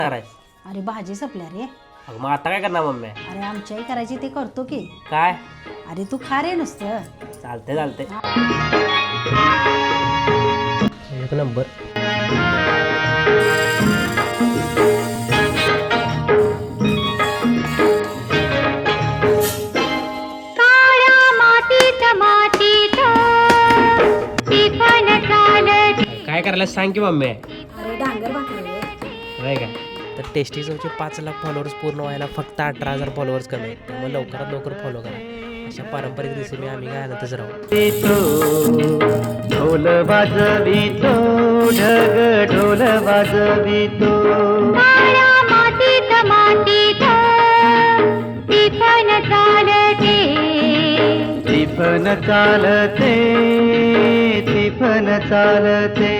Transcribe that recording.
करायचं? अरे भाजी संपल्या रे. अगं मग आता काय करणार मम्मी? अरे आमच्याही करायची ते करतो की. काय? अरे तू खा रे नुसतं. चालते चालते. एक नंबर. काय करायला सांग की मम्मी. अरे डांगर भाकरी रे. नाही काय तर टेस्टी चवचे 5 लाख फॉलोअर्स पूर्ण व्हायला फक्त 18,000 फॉलोअर्स कमी आहेत. त्यामुळे लवकरात लवकर फॉलो करा. अशा पारंपरिक रेसिपी आम्ही काय आणतच राहू. ढोल वाजवितो ढग ढोल वाजवितो तिफन चालते तिफन चालते